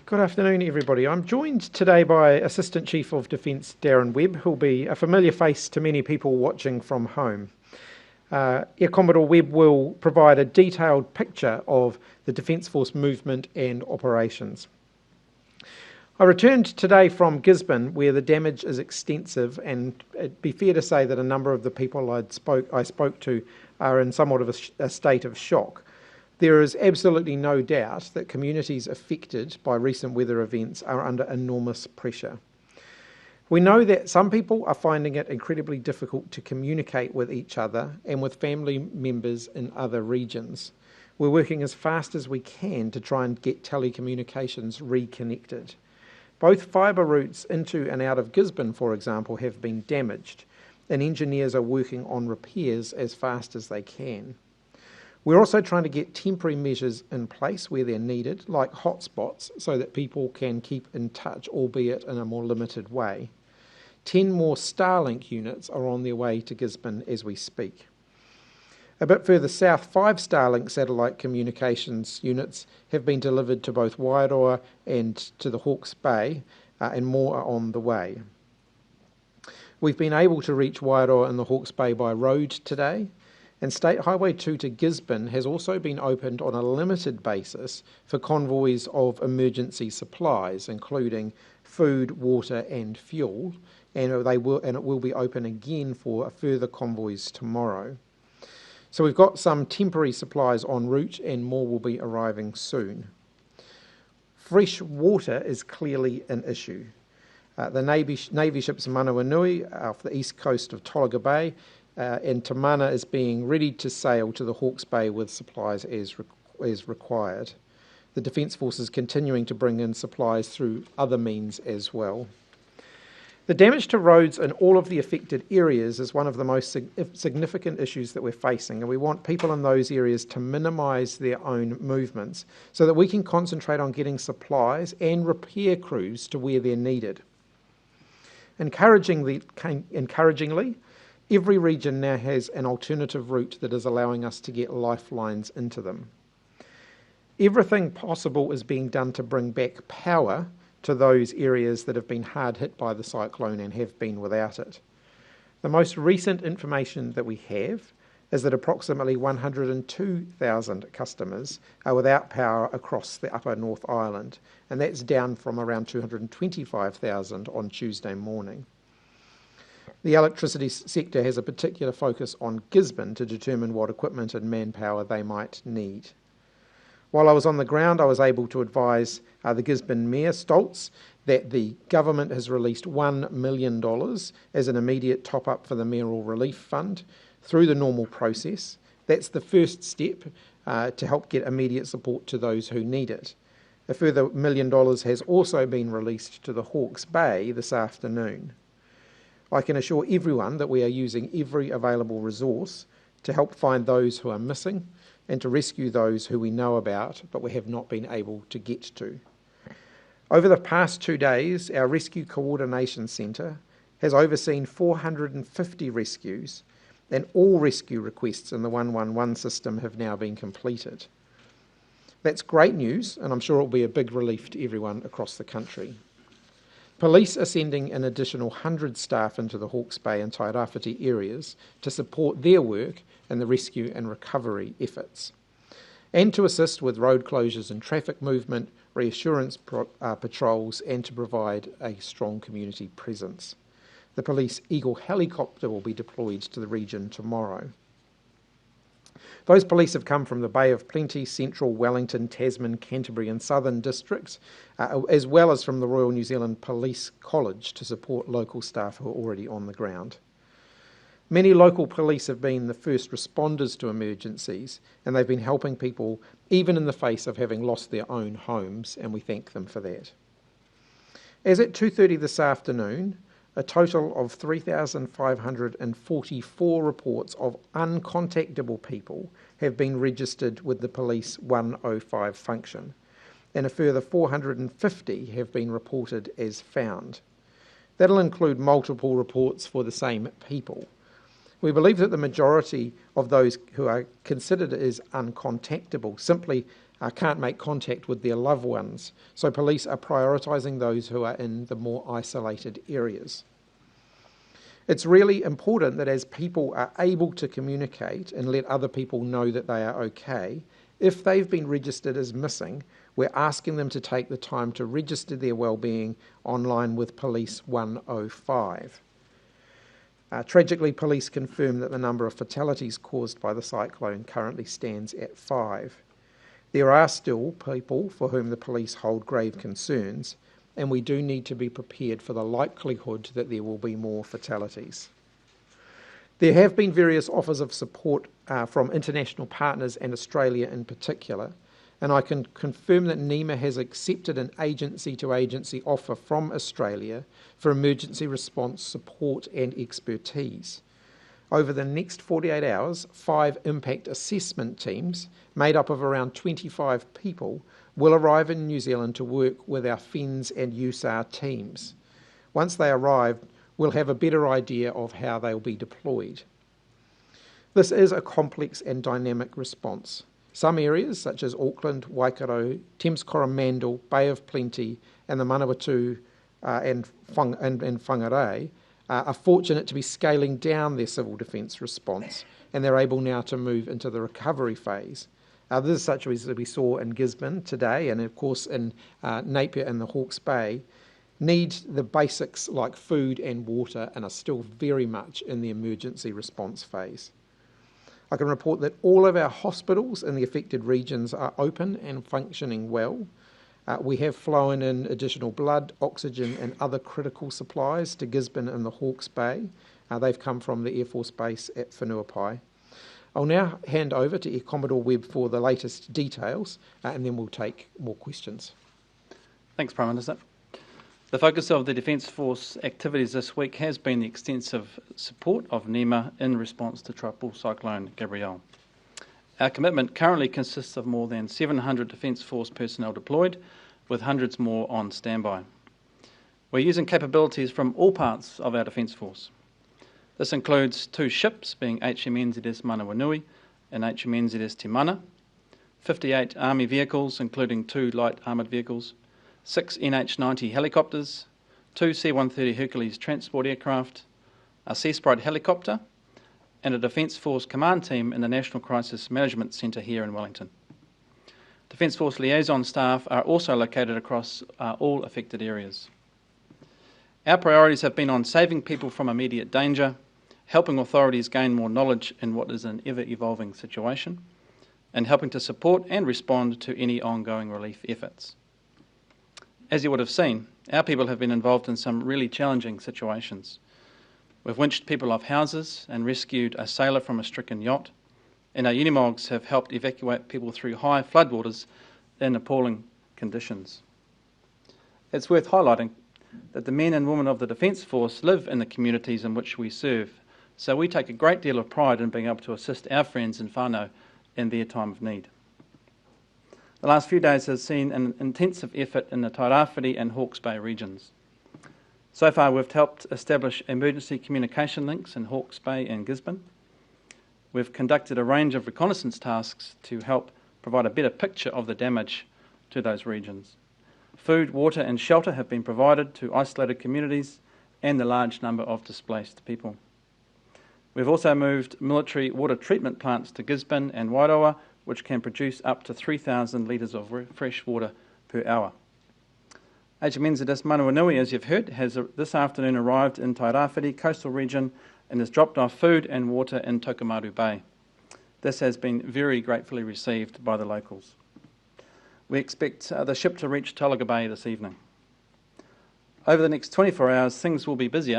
Good afternoon, everybody. I'm joined today by Assistant Chief of Defence Darren Webb, who'll be a familiar face to many people watching from home. Air Commodore Webb will provide a detailed picture of the Defence Force movement and operations. I returned today from Gisborne, where the damage is extensive, and it'd be fair to say that a number of the people I spoke to are in somewhat of a state of shock. There is absolutely no doubt that communities affected by recent weather events are under enormous pressure. We know that some people are finding it incredibly difficult to communicate with each other and with family members in other regions. We're working as fast as we can to try and get telecommunications reconnected. Both fibre routes into and out of Gisborne, for example, have been damaged, and engineers are working on repairs as fast as they can. We're also trying to get temporary measures in place where they're needed, like hotspots, so that people can keep in touch, albeit in a more limited way. 10 more Starlink units are on their way to Gisborne as we speak. A bit further south, 5 Starlink satellite communications units have been delivered to both Wairoa and to the Hawke's Bay, and more are on the way. We've been able to reach Wairoa and the Hawke's Bay by road today, and State Highway 2 to Gisborne has also been opened on a limited basis for convoys of emergency supplies, including food, water and fuel, and it will be open again for further convoys tomorrow. So we've got some temporary supplies en route and more will be arriving soon. Fresh water is clearly an issue. The Navy ships Manawanui off the east coast of Tolaga Bay and Tamana is being ready to sail to the Hawke's Bay with supplies as required. The Defence Force is continuing to bring in supplies through other means as well. The damage to roads in all of the affected areas is one of the most significant issues that we're facing, and we want people in those areas to minimise their own movements so that we can concentrate on getting supplies and repair crews to where they're needed. Encouragingly, every region now has an alternative route that is allowing us to get lifelines into them. Everything possible is being done to bring back power to those areas that have been hard hit by the cyclone and have been without it. The most recent information that we have is that approximately 102,000 customers are without power across the Upper North Island, and that's down from around 225,000 on Tuesday morning. The electricity sector has a particular focus on Gisborne to determine what equipment and manpower they might need. While I was on the ground, I was able to advise the Gisborne Mayor, Stoltz, that the government has released $1 million as an immediate top-up for the Mayoral Relief Fund through the normal process. That's the first step to help get immediate support to those who need it. A further $1 million has also been released to the Hawke's Bay this afternoon. I can assure everyone that we are using every available resource to help find those who are missing and to rescue those who we know about but we have not been able to get to. Over the past 2 days, our Rescue Coordination Centre has overseen 450 rescues, and all rescue requests in the 111 system have now been completed. That's great news, and I'm sure it will be a big relief to everyone across the country. Police are sending an additional 100 staff into the Hawke's Bay and Tairāwhiti areas to support their work in the rescue and recovery efforts, and to assist with road closures and traffic movement, reassurance patrols, and to provide a strong community presence. The police Eagle helicopter will be deployed to the region tomorrow. Those police have come from the Bay of Plenty, Central, Wellington, Tasman, Canterbury and Southern districts, as well as from the Royal New Zealand Police College to support local staff who are already on the ground. Many local police have been the first responders to emergencies, and they've been helping people even in the face of having lost their own homes, and we thank them for that. As at 2:30 this afternoon, a total of 3,544 reports of uncontactable people have been registered with the police 105 function, and a further 450 have been reported as found. That'll include multiple reports for the same people. We believe that the majority of those who are considered as uncontactable simply can't make contact with their loved ones, so police are prioritising those who are in the more isolated areas. It's really important that as people are able to communicate and let other people know that they are okay, if they've been registered as missing, we're asking them to take the time to register their wellbeing online with Police 105. Tragically, police confirm that the number of fatalities caused by the cyclone currently stands at 5. There are still people for whom the police hold grave concerns, and we do need to be prepared for the likelihood that there will be more fatalities. There have been various offers of support from international partners and Australia in particular, and I can confirm that NEMA has accepted an agency-to-agency offer from Australia for emergency response support and expertise. Over the next 48 hours, 5 impact assessment teams, made up of around 25 people, will arrive in New Zealand to work with our FENZ and USAR teams. Once they arrive, we'll have a better idea of how they'll be deployed. This is a complex and dynamic response. Some areas, such as Auckland, Waikato, Thames Coromandel, Bay of Plenty, and the Manawatu and Whangarei, are fortunate to be scaling down their civil defence response, and they're able now to move into the recovery phase. This is such as we saw in Gisborne today, and of course in Napier and the Hawke's Bay, need the basics like food and water and are still very much in the emergency response phase. I can report that all of our hospitals in the affected regions are open and functioning well. We have flown in additional blood, oxygen and other critical supplies to Gisborne and the Hawke's Bay. They've come from the Air Force Base at Whenuapai. I'll now hand over to Air Commodore Webb for the latest details, and then we'll take more questions. Thanks, Prime Minister. The focus of the Defence Force activities this week has been the extensive support of NEMA in response to Tropical Cyclone Gabrielle. Our commitment currently consists of more than 700 Defence Force personnel deployed, with hundreds more on standby. We're using capabilities from all parts of our Defence Force. This includes 2 ships, being HMNZS Manawanui and HMNZS Te Mana, 58 Army vehicles, including 2 light armoured vehicles, 6 NH-90 helicopters, 2 C-130 Hercules transport aircraft, a Sea Sprite helicopter, and a Defence Force command team in the National Crisis Management Centre here in Wellington. Defence Force liaison staff are also located across all affected areas. Our priorities have been on saving people from immediate danger, helping authorities gain more knowledge in what is an ever-evolving situation, and helping to support and respond to any ongoing relief efforts. As you would have seen, our people have been involved in some really challenging situations. We've winched people off houses and rescued a sailor from a stricken yacht, and our Unimogs have helped evacuate people through high floodwaters in appalling conditions. It's worth highlighting that the men and women of the Defence Force live in the communities in which we serve, so we take a great deal of pride in being able to assist our friends in whānau in their time of need. The last few days have seen an intensive effort in the Tairāwhiti and Hawke's Bay regions. So far, we've helped establish emergency communication links in Hawke's Bay and Gisborne. We've conducted a range of reconnaissance tasks to help provide a better picture of the damage to those regions. Food, water and shelter have been provided to isolated communities and the large number of displaced people. We've also moved military water treatment plants to Gisborne and Wairoa, which can produce up to 3,000 litres of fresh water per hour. HMNZS Manawanui, as you've heard, has this afternoon arrived in Tairāwhiti coastal region and has dropped off food and water in Tokomaru Bay. This has been very gratefully received by the locals. We expect the ship to reach Tolaga Bay this evening. Over the next 24 hours, things will be busy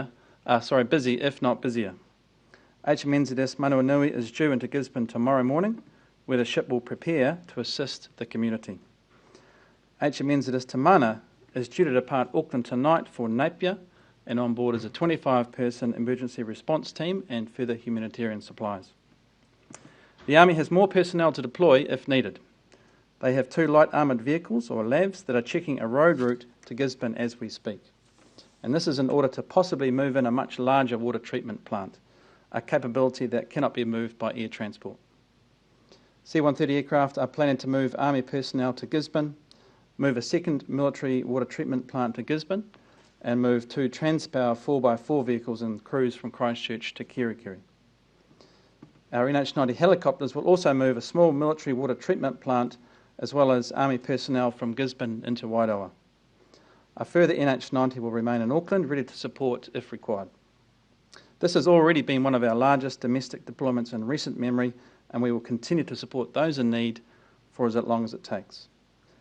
if not busier. HMNZS Manawanui is due into Gisborne tomorrow morning, where the ship will prepare to assist the community. HMNZS Te Mana is due to depart Auckland tonight for Napier, and on board is a 25-person emergency response team and further humanitarian supplies. The Army has more personnel to deploy if needed. They have 2 light armoured vehicles, or LAVs, that are checking a road route to Gisborne as we speak. And this is in order to possibly move in a much larger water treatment plant, a capability that cannot be moved by air transport. C-130 aircraft are planning to move Army personnel to Gisborne, move a second military water treatment plant to Gisborne, and move 2 Transpower 4x4 vehicles and crews from Christchurch to Kerikeri. Our NH90 helicopters will also move a small military water treatment plant as well as Army personnel from Gisborne into Wairoa. A further NH90 will remain in Auckland, ready to support if required. This has already been one of our largest domestic deployments in recent memory, and we will continue to support those in need for as long as it takes.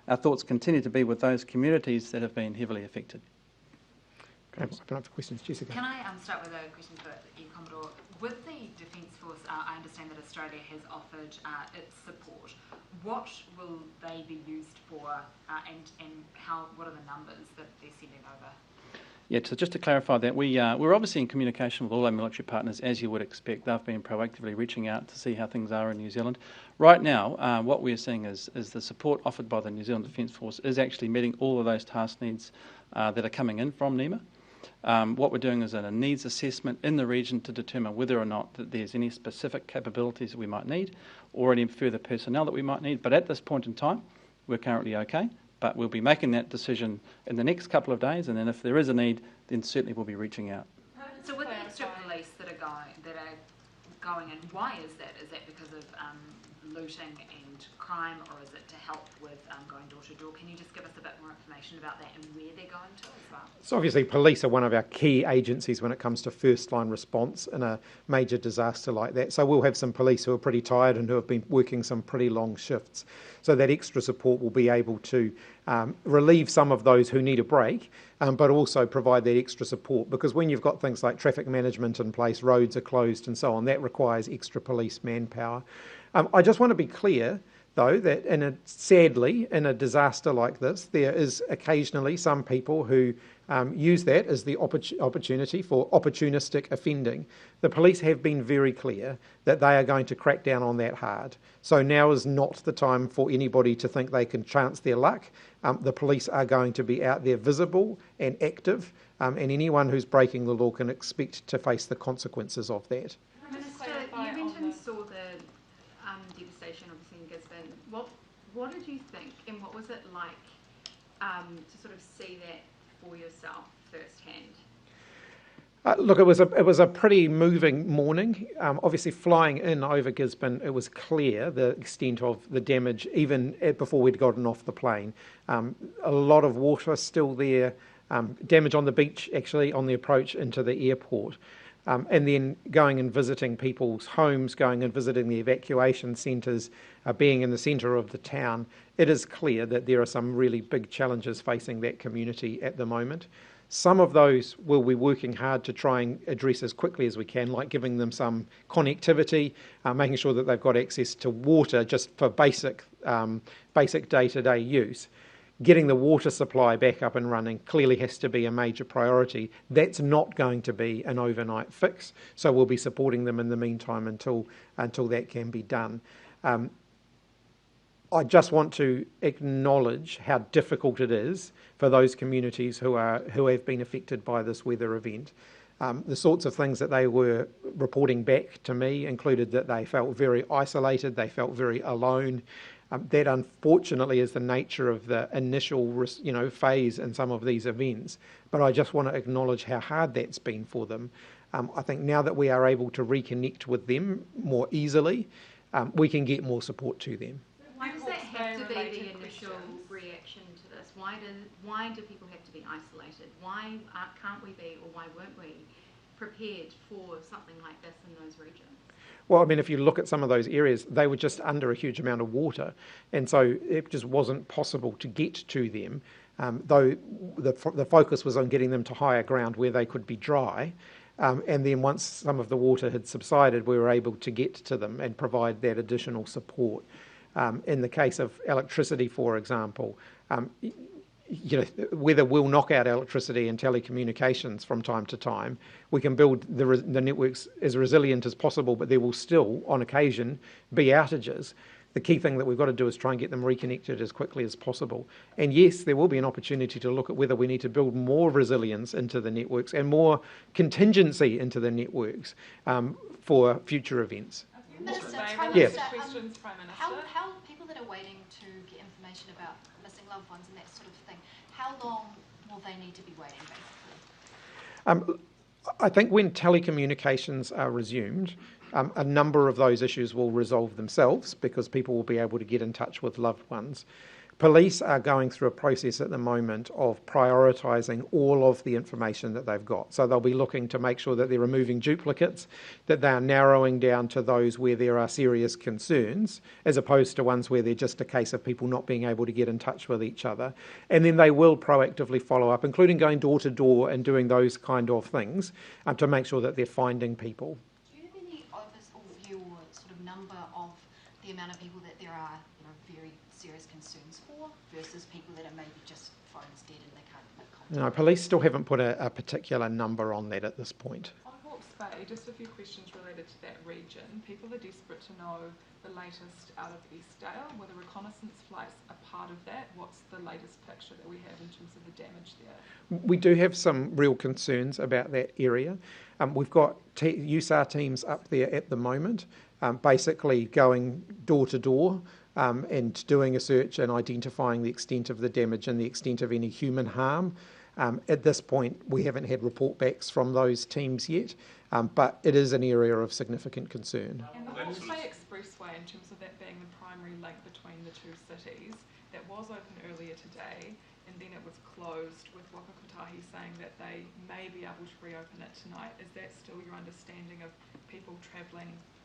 Our thoughts continue to be with those communities that have been heavily affected. Okay, I'll open up for questions. Jessica. Can I start with a question for Air Commodore? With the Defence Force, I understand that Australia has offered its support. What will they be used for, and what are the numbers that they're sending over? Yeah, so just to clarify that, we're obviously in communication with all our military partners, as you would expect. They've been proactively reaching out to see how things are in New Zealand. Right now, what we're seeing is the support offered by the New Zealand Defence Force is actually meeting all of those task needs that are coming in from NEMA. What we're doing is a needs assessment in the region to determine whether or not that there's any specific capabilities that we might need or any further personnel that we might need. But at this point in time, we're currently okay. But we'll be making that decision in the next couple of days, and then if there is a need, then certainly we'll be reaching out. So with the extra police that are going in, why is that? Is that because of looting and crime, or is it to help with going door to door? Can you just give us a bit more information about that and where they're going to as well? So obviously police are one of our key agencies when it comes to first line response in a major disaster like that. So we'll have some police who are pretty tired and who have been working some pretty long shifts. So that extra support will be able to relieve some of those who need a break, but also provide that extra support, because when you've got things like traffic management in place, roads are closed and so on, that requires extra police manpower. I just want to be clear, though, that sadly, in a disaster like this, there is occasionally some people who use that as the opportunity for opportunistic offending. The police have been very clear that they are going to crack down on that hard. So now is not the time for anybody to think they can chance their luck. The police are going to be out there visible and active, and anyone who's breaking the law can expect to face the consequences of that. Minister, you mentioned saw the devastation obviously in Gisborne. What did you think, and what was it like to sort of see that for yourself firsthand? Look, it was a pretty moving morning. Obviously, flying in over Gisborne, it was clear the extent of the damage even before we'd gotten off the plane. A lot of water still there, damage on the beach actually on the approach into the airport. And then going and visiting people's homes, going and visiting the evacuation centres, being in the centre of the town, it is clear that there are some really big challenges facing that community at the moment. Some of those we'll be working hard to try and address as quickly as we can, like giving them some connectivity, making sure that they've got access to water just for basic day-to-day use. Getting the water supply back up and running clearly has to be a major priority. That's not going to be an overnight fix, so we'll be supporting them in the meantime until that can be done. I just want to acknowledge how difficult it is for those communities who have been affected by this weather event. The sorts of things that they were reporting back to me included that they felt very isolated, they felt very alone. That unfortunately is the nature of the initial phase in some of these events. But I just want to acknowledge how hard that's been for them. I think now that we are able to reconnect with them more easily, we can get more support to them. Why does that have to be the initial reaction to this? Why do people have to be isolated? Why can't we be, or why weren't we prepared for something like this in those regions? Well, I mean, if you look at some of those areas, they were just under a huge amount of water, and so it just wasn't possible to get to them, though the focus was on getting them to higher ground where they could be dry. And then once some of the water had subsided, we were able to get to them and provide that additional support. In the case of electricity, for example, weather will knock out electricity and telecommunications from time to time. We can build the networks as resilient as possible, but there will still, on occasion, be outages. The key thing that we've got to do is try and get them reconnected as quickly as possible. And yes, there will be an opportunity to look at whether we need to build more resilience into the networks and more contingency into the networks for future events. Minister, Prime Yeah. Minister, questions, Prime Minister. how people that are waiting to get information about missing loved ones and that sort of thing, how long will they need to be waiting, basically? I think when telecommunications are resumed, a number of those issues will resolve themselves because people will be able to get in touch with loved ones. Police are going through a process at the moment of prioritising all of the information that they've got. So they'll be looking to make sure that they're removing duplicates, that they are narrowing down to those where there are serious concerns, as opposed to ones where they're just a case of people not being able to get in touch with each other. And then they will proactively follow up, including going door to door and doing those kind of things to make sure that they're finding people. Do you have any overview or sort of number of the amount of people that there are, very serious concerns for versus people that are maybe just phones dead and they can't make contact? No, police still haven't put a particular number on that at this point. On Hawke's Bay, just a few questions related to that region. People are desperate to know the latest out of Eastdale. Were the reconnaissance flights a part of that? What's the latest picture that we have in terms of the damage there? We do have some real concerns about that area. We've got USAR teams up there at the moment, basically going door to door and doing a search and identifying the extent of the damage and the extent of any human harm. At this point, we haven't had report backs from those teams yet, but it is an area of significant concern. And the Hawke's Bay Expressway, in terms of that being the primary link between the two cities, that was open earlier today, and then it was closed with Waka Kotahi saying that they may be able to reopen it tonight. Is that still your understanding of people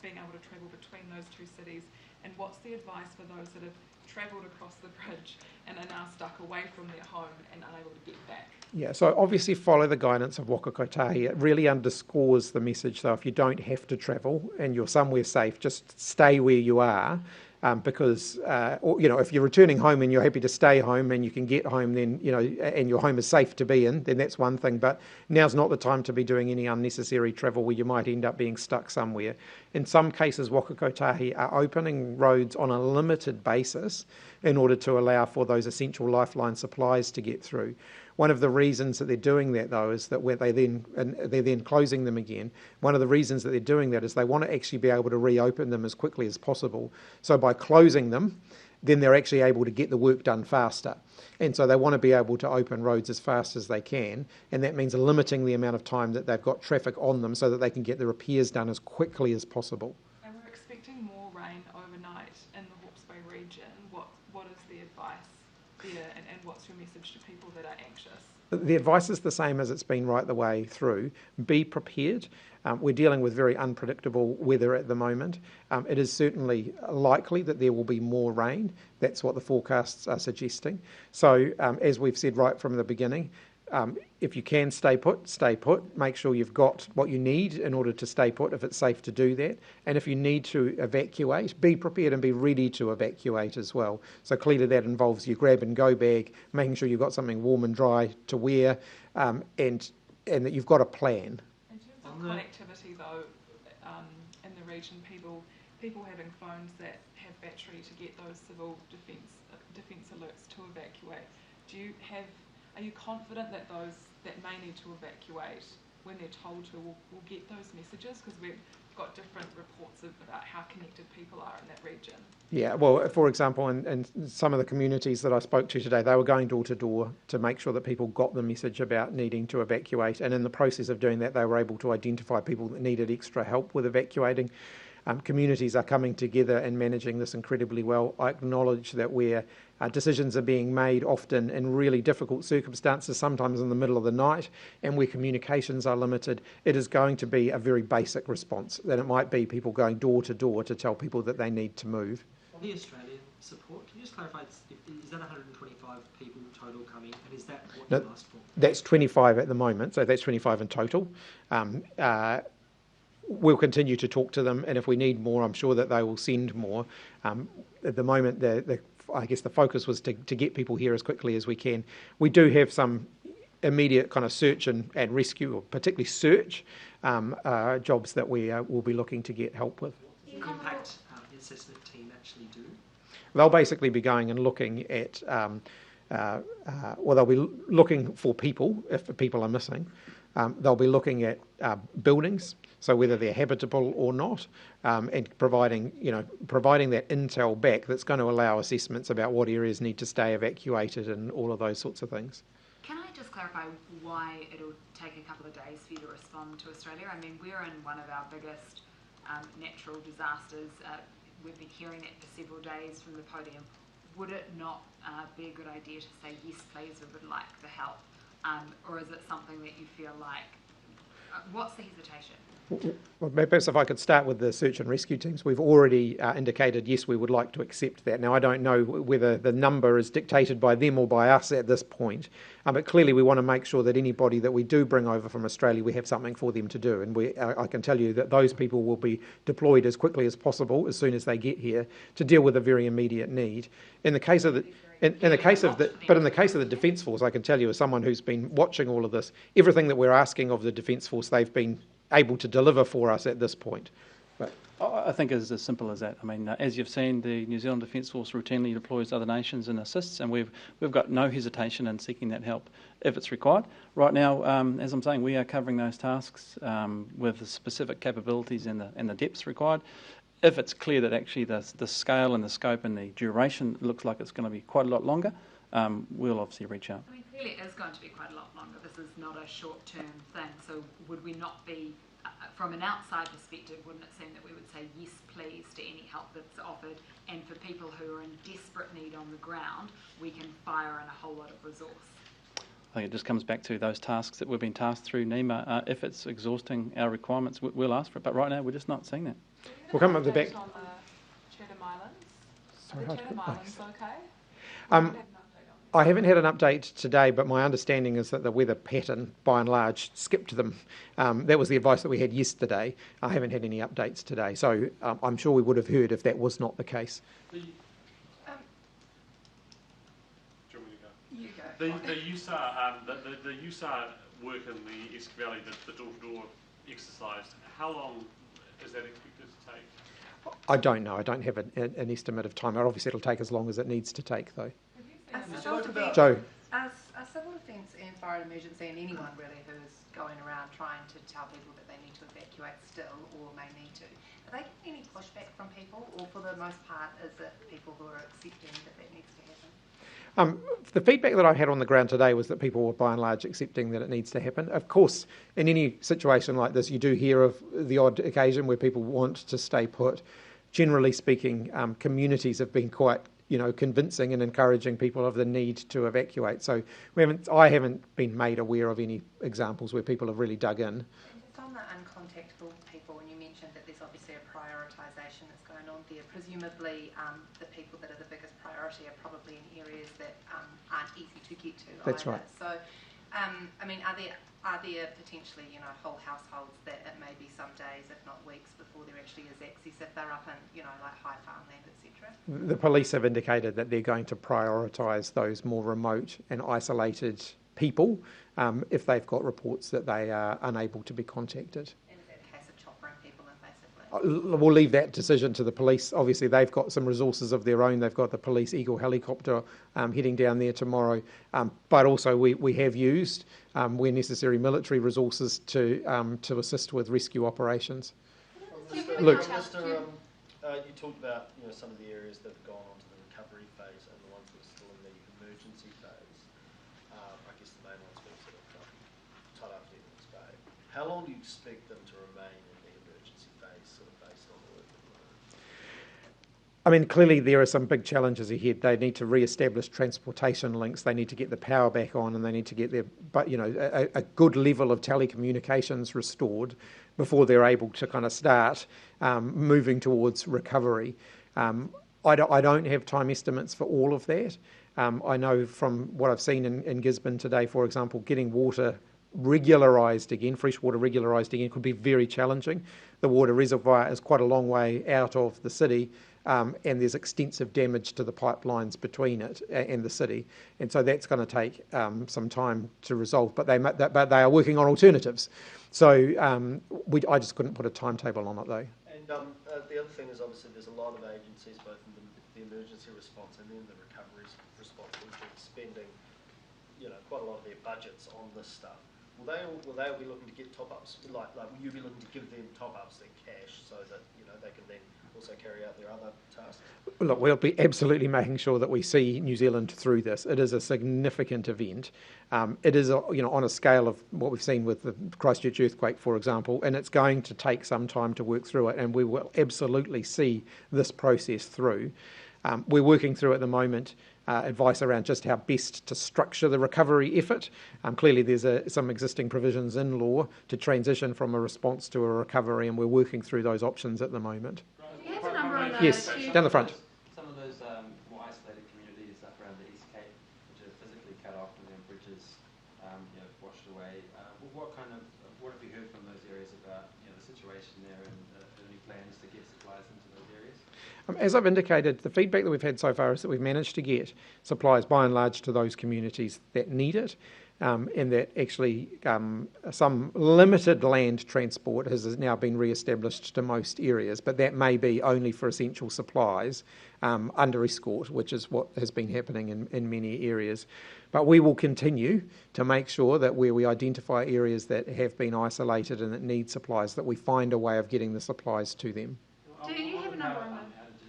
being able to travel between those two cities? And what's the advice for those that have travelled across the bridge and are now stuck away from their home and unable to get back? Yeah, so obviously follow the guidance of Waka Kotahi. It really underscores the message, though, if you don't have to travel and you're somewhere safe, just stay where you are. Because if you're returning home and you're happy to stay home and you can get home, then and your home is safe to be in, then that's one thing. But now's not the time to be doing any unnecessary travel where you might end up being stuck somewhere. In some cases, Waka Kotahi are opening roads on a limited basis in order to allow for those essential lifeline supplies to get through. One of the reasons that they're doing that, though, is that when they're then closing them again. One of the reasons that they're doing that is they want to actually be able to reopen them as quickly as possible. So by closing them, then they're actually able to get the work done faster. And so they want to be able to open roads as fast as they can, and that means limiting the amount of time that they've got traffic on them so that they can get the repairs done as quickly as possible. And we're expecting more rain overnight in the Hawke's Bay region. What is the advice there, and what's your message to people that are anxious? The advice is the same as it's been right the way through. Be prepared. We're dealing with very unpredictable weather at the moment. It is certainly likely that there will be more rain. That's what the forecasts are suggesting. So, as we've said right from the beginning, if you can stay put, stay put. Make sure you've got what you need in order to stay put if it's safe to do that. And if you need to evacuate, be prepared and be ready to evacuate as well. So clearly that involves your grab and go bag, making sure you've got something warm and dry to wear, and that you've got a plan. In terms of connectivity, though, in the region, people having phones that have battery to get those civil defence alerts to evacuate. Are you confident that those that may need to evacuate, when they're told to, will get those messages? Because we've got different reports about how connected people are in that region. Yeah, well, for example, in some of the communities that I spoke to today, they were going door to door to make sure that people got the message about needing to evacuate. And in the process of doing that, they were able to identify people that needed extra help with evacuating. Communities are coming together and managing this incredibly well. I acknowledge that where decisions are being made often in really difficult circumstances, sometimes in the middle of the night, and where communications are limited, it is going to be a very basic response. That it might be people going door to door to tell people that they need to move. On the Australian support, can you just clarify, is that 125 people total coming, and is that what you asked for? That's 25 at the moment, so that's 25 in total. We'll continue to talk to them, and if we need more, I'm sure that they will send more. At the moment, I guess the focus was to get people here as quickly as we can. We do have some immediate kind of search and rescue, or particularly search jobs that we will be looking to get help with. What does the impact assessment team actually do? They'll basically be going and looking at, they'll be looking for people, if people are missing. They'll be looking at buildings, so whether they're habitable or not, and providing that intel back that's going to allow assessments about what areas need to stay evacuated and all of those sorts of things. Can I just clarify why it'll take a couple of days for you to respond to Australia? I mean, we're in one of our biggest natural disasters. We've been hearing it for several days from the podium. Would it not be a good idea to say, yes, please, we would like the help? Or is it something that you feel like, what's the hesitation? Well, perhaps if I could start with the search and rescue teams. We've already indicated, yes, we would like to accept that. Now, I don't know whether the number is dictated by them or by us at this point, but clearly we want to make sure that anybody that we do bring over from Australia, we have something for them to do. And I can tell you that those people will be deployed as quickly as possible, as soon as they get here, to deal with a very immediate need. In the case of the in the case of the Defence Force, I can tell you, as someone who's been watching all of this, everything that we're asking of the Defence Force, they've been able to deliver for us at this point. But I think it's as simple as that. I mean, as you've seen, the New Zealand Defence Force routinely deploys to other nations and assists, and we've got no hesitation in seeking that help if it's required. Right now, as I'm saying, we are covering those tasks with the specific capabilities and the depths required. If it's clear that actually the scale and the scope and the duration looks like it's going to be quite a lot longer, we'll obviously reach out. I mean, clearly it is going to be quite a lot longer. This is not a short-term thing. So would we not be, from an outside perspective, wouldn't it seem that we would say yes, please, to any help that's offered? And for people who are in desperate need on the ground, we can fire in a whole lot of resource. I think it just comes back to those tasks that we've been tasked through NEMA. If it's exhausting our requirements, we'll ask for it. But right now, we're just not seeing that. We'll come up the back. On the Chatham Islands. Sorry, the Chatham Islands okay? I haven't had an update today, but my understanding is that the weather pattern, by and large, skipped them. That was the advice that we had yesterday. I haven't had any updates today, so I'm sure we would have heard if that was not the case. Do you want me to go? The USAR work in the Esk Valley, the door-to-door exercise, how long is that expected to take? I don't know. I don't have an estimate of time. Obviously, it'll take as long as it needs to take, though. Joe. As civil defence and fire and emergency, and anyone really who's going around trying to tell people that they need to evacuate still or may need to, are they getting any pushback from people, or for the most part is it people who are accepting that needs to happen? The feedback that I had on the ground today was that people were by and large accepting that it needs to happen. Of course, in any situation like this, you do hear of the odd occasion where people want to stay put. Generally speaking, communities have been quite convincing and encouraging people of the need to evacuate. So I haven't been made aware of any examples where people have really dug in. And just on the uncontactable people, and you mentioned that there's obviously a prioritisation that's going on there. Presumably, the people that are the biggest priority are probably in areas that aren't easy to get to. That's either. right. So, I mean, are there potentially whole households that it may be some days, if not weeks, before there actually is access if they're up in like high farmland, etc.? The police have indicated that they're going to prioritise those more remote and isolated people if they've got reports that they are unable to be contacted. And is that a case of choppering people in, basically? We'll leave that decision to the police. Obviously, they've got some resources of their own. They've got the police Eagle helicopter heading down there tomorrow. But also we have used, where necessary, military resources to assist with rescue operations. Luke. You talked about some of the areas that have gone on to the recovery phase and the ones that are still in the emergency phase. I guess the main ones being sort of tied up in Hipkins Bay. How long do you expect them to remain in the emergency phase, sort of based on the work at the moment? I mean, clearly there are some big challenges ahead. They need to re-establish transportation links. They need to get the power back on, and they need to get a good level of telecommunications restored before they're able to kind of start moving towards recovery. I don't have time estimates for all of that. I know from what I've seen in Gisborne today, for example, getting water regularised again, fresh water regularised again, could be very challenging. The water reservoir is quite a long way out of the city, and there's extensive damage to the pipelines between it and the city, and so that's going to take some time to resolve. But they are working on alternatives. So I just couldn't put a timetable on it, though. And the other thing is, obviously, there's a lot of agencies, both in the emergency response and then the recovery response, which are spending, quite a lot of their budgets on this stuff. will they all be looking to get top-ups? Like will you be looking to give them top-ups, their cash, so that they can then also carry out their other tasks? Look, we'll be absolutely making sure that we see New Zealand through this. It is a significant event. It is, on a scale of what we've seen with the Christchurch earthquake, for example, and it's going to take some time to work through it, and we will absolutely see this process through. We're working through at the moment advice around just how best to structure the recovery effort. Clearly there's some existing provisions in law to transition from a response to a recovery, and we're working through those options at the moment. Do you have a number on the Yes, down the front. Some of those more isolated communities up around the East Cape, which are physically cut off and their bridges washed away. What have you heard from those areas about the situation there, and any plans to get supplies into those areas? As I've indicated, the feedback that we've had so far is that we've managed to get supplies by and large to those communities that need it, and that actually some limited land transport has now been re-established to most areas, but that may be only for essential supplies under escort, which is what has been happening in many areas. But we will continue to make sure that where we identify areas that have been isolated and that need supplies, that we find a way of getting the supplies to them. Do you have a number on that?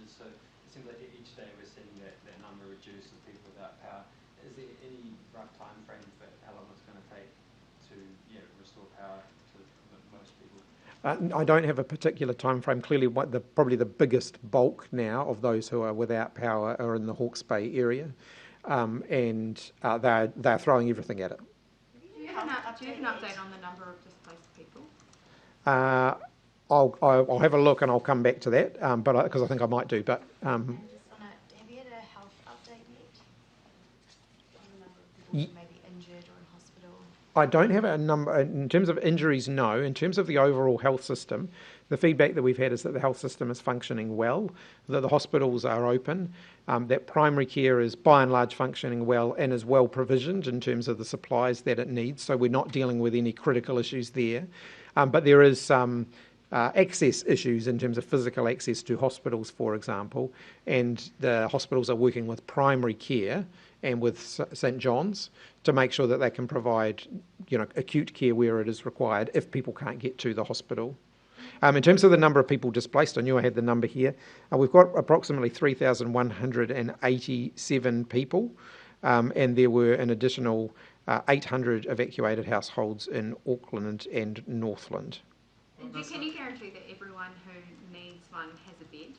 So it seems like each day we're seeing that number reduce of people without power. Is there any rough time frame for how long it's going to take to restore power to most people? I don't have a particular time frame. Clearly, probably the biggest bulk now of those who are without power are in the Hawke's Bay area, and they're throwing everything at it. Do you have an update on the number of displaced people? I'll have a look and I'll come back to that, but because I think I might do. But have you had a health update yet on the number of people who may be injured or in hospital? I don't have a number in terms of injuries. No, in terms of the overall health system, the feedback that we've had is that the health system is functioning well, that the hospitals are open, that primary care is by and large functioning well and is well provisioned in terms of the supplies that it needs. So we're not dealing with any critical issues there, but there is some access issues in terms of physical access to hospitals, for example, and the hospitals are working with primary care and with St John's to make sure that they can provide, acute care where it is required if people can't get to the hospital. In terms of the number of people displaced, I knew I had the number here. We've got approximately 3,187 people, and there were an additional 800 evacuated households in Auckland and Northland. Can you guarantee that everyone who needs one has a bed?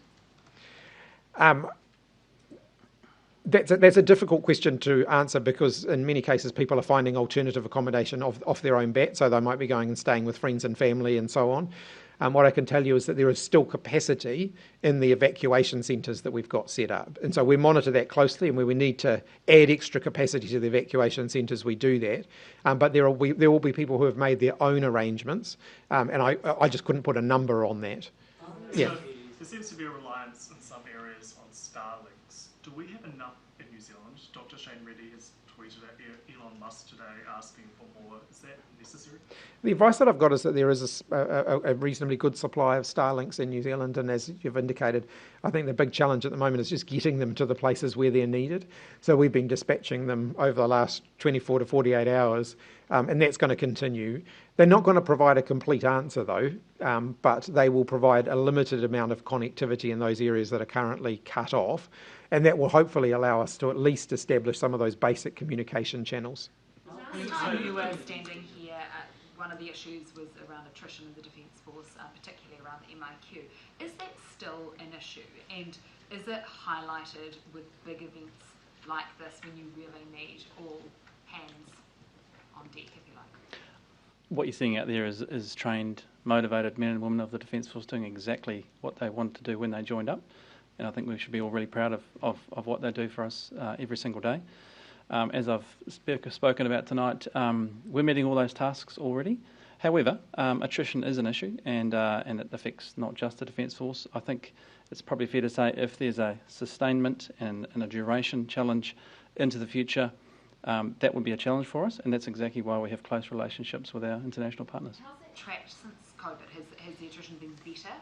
That's a difficult question to answer, because in many cases people are finding alternative accommodation off their own bat, so they might be going and staying with friends and family and so on. What I can tell you is that there is still capacity in the evacuation centres that we've got set up. And so we monitor that closely, and where we need to add extra capacity to the evacuation centres, we do that. But there will be people who have made their own arrangements, and I just couldn't put a number on that. Yeah. So there seems to be a reliance in some areas on Starlinks. Do we have enough in New Zealand? Dr. Shane Reddy has tweeted at Elon Musk today asking for more. Is that necessary? The advice that I've got is that there is a reasonably good supply of Starlinks in New Zealand, and as you've indicated, I think the big challenge at the moment is just getting them to the places where they're needed. So we've been dispatching them over the last 24 to 48 hours, and that's going to continue. They're not going to provide a complete answer though, but they will provide a limited amount of connectivity in those areas that are currently cut off, and that will hopefully allow us to at least establish some of those basic communication channels. Last time you were standing here, one of the issues was around attrition in the Defence Force, particularly around the MIQ. Is that still an issue, and is it highlighted with big events like this when you really need all hands on deck, if you like? What you're seeing out there is trained, motivated men and women of the Defence Force doing exactly what they wanted to do when they joined up, and I think we should be all really proud of what they do for us every single day. As I've spoken about tonight, we're meeting all those tasks already. However, attrition is an issue, and it affects not just the Defence Force. I think it's probably fair to say if there's a sustainment and a duration challenge into the future, that would be a challenge for us, and that's exactly why we have close relationships with our international partners. How's it tracked since COVID? Has the attrition been better?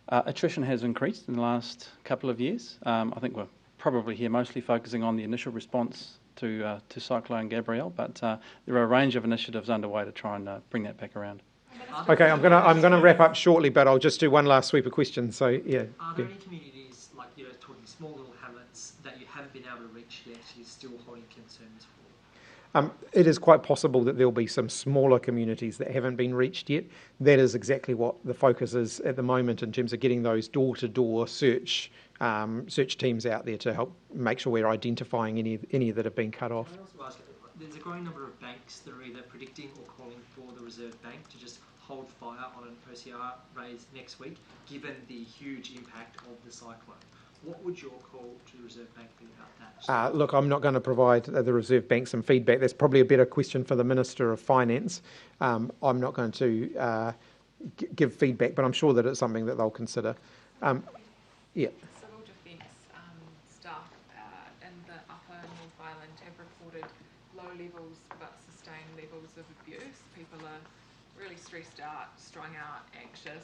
Attrition has increased in the last couple of years. I think we're probably here mostly focusing on the initial response to Cyclone Gabrielle, but there are a range of initiatives underway to try and bring that back around. Okay, I'm gonna wrap up shortly, but I'll just do one last sweep of questions. So yeah. Are there any communities, like talking small little hamlets, that you haven't been able to reach yet? You're still holding concerns for? It is quite possible that there'll be some smaller communities that haven't been reached yet. That is exactly what the focus is at the moment in terms of getting those door-to-door search teams out there to help make sure we're identifying any that have been cut off. I also ask, there's a growing number of banks that are either predicting or calling for the Reserve Bank to just hold fire on an OCR raise next week, given the huge impact of the cyclone. What would your call to the Reserve Bank be about that? Look, I'm not going to provide the Reserve Bank some feedback. That's probably a better question for the Minister of Finance. I'm not going to give feedback, but I'm sure that it's something that they'll consider. Yeah. Civil Defence staff in the upper North Island have reported low levels but sustained levels of abuse. People are really stressed out, strung out, anxious.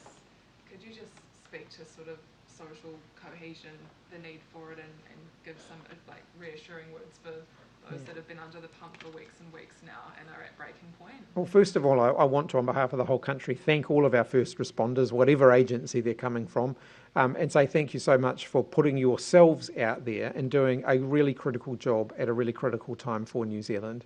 Could you just speak to sort of social cohesion, the need for it, and give some reassuring words for those that have been under the pump for weeks and weeks now and are at breaking point? Well, first of all, I want to, on behalf of the whole country, thank all of our first responders, whatever agency they're coming from, and say thank you so much for putting yourselves out there and doing a really critical job at a really critical time for New Zealand.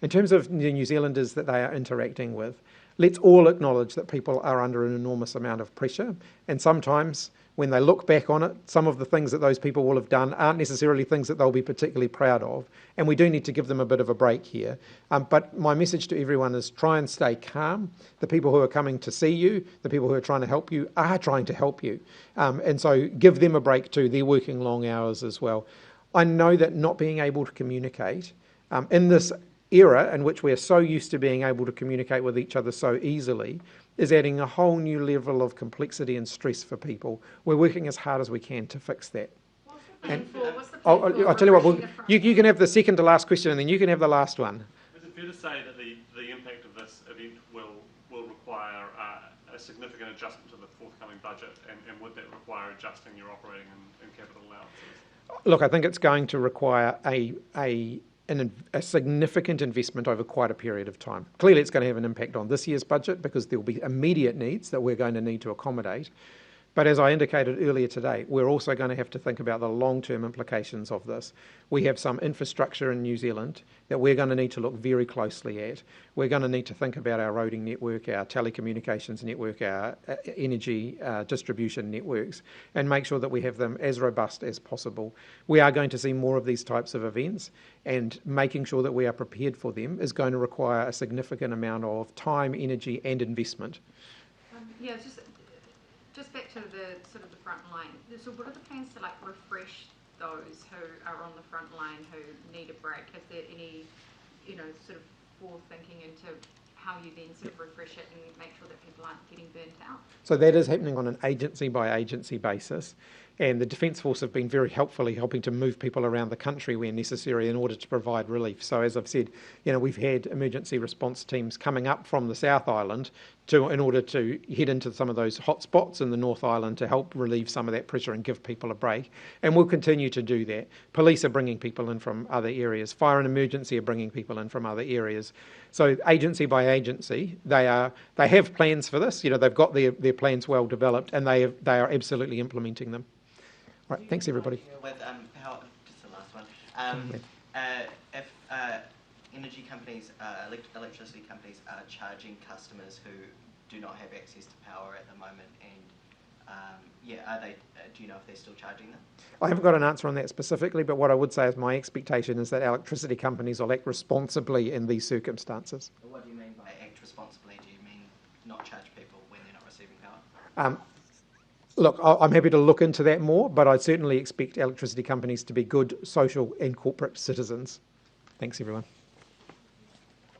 In terms of the New Zealanders that they are interacting with, let's all acknowledge that people are under an enormous amount of pressure, and sometimes when they look back on it, some of the things that those people will have done aren't necessarily things that they'll be particularly proud of, and we do need to give them a bit of a break here. But my message to everyone is try and stay calm. The people who are coming to see you, the people who are trying to help you, are trying to help you. And so give them a break too. They're working long hours as well. I know that not being able to communicate in this era in which we're so used to being able to communicate with each other so easily is adding a whole new level of complexity and stress for people. We're working as hard as we can to fix that. I'll tell you what, you can have the second to last question and then you can have the last one. Is it fair to say that the impact of this event will require a significant adjustment to the forthcoming budget, and would that require adjusting your operating and capital allowances? Look, I think it's going to require a significant investment over quite a period of time. Clearly it's going to have an impact on this year's budget because there will be immediate needs that we're going to need to accommodate. But as I indicated earlier today, we're also going to have to think about the long-term implications of this. We have some infrastructure in New Zealand that we're going to need to look very closely at. We're going to need to think about our roading network, our telecommunications network, our energy distribution networks, and make sure that we have them as robust as possible. We are going to see more of these types of events, and making sure that we are prepared for them is going to require a significant amount of time, energy, and investment. Just back to the sort of the front line. So what are the plans to refresh those who are on the front line who need a break? Is there any, sort of forward-thinking into how you then sort of refresh it and make sure that people aren't getting burnt out? So that is happening on an agency-by-agency basis. And the Defence Force have been very helpfully helping to move people around the country where necessary in order to provide relief. So as I've said, we've had emergency response teams coming up from the South Island in order to head into some of those hot spots in the North Island to help relieve some of that pressure and give people a break. And we'll continue to do that. Police are bringing people in from other areas. Fire and emergency are bringing people in from other areas. So agency by agency, they have plans for this. They've got their plans well developed, and they are absolutely implementing them. All right, thanks everybody. With just the last one. If energy companies, electricity companies are charging customers who do not have access to power at the moment, and are they? Do you know if they're still charging them? I haven't got an answer on that specifically, but what I would say is my expectation is that electricity companies will act responsibly in these circumstances. What do you mean by act responsibly? Do you mean not charge people when they're not receiving power? Look, I'm happy to look into that more, but I certainly expect electricity companies to be good social and corporate citizens. Thanks, everyone.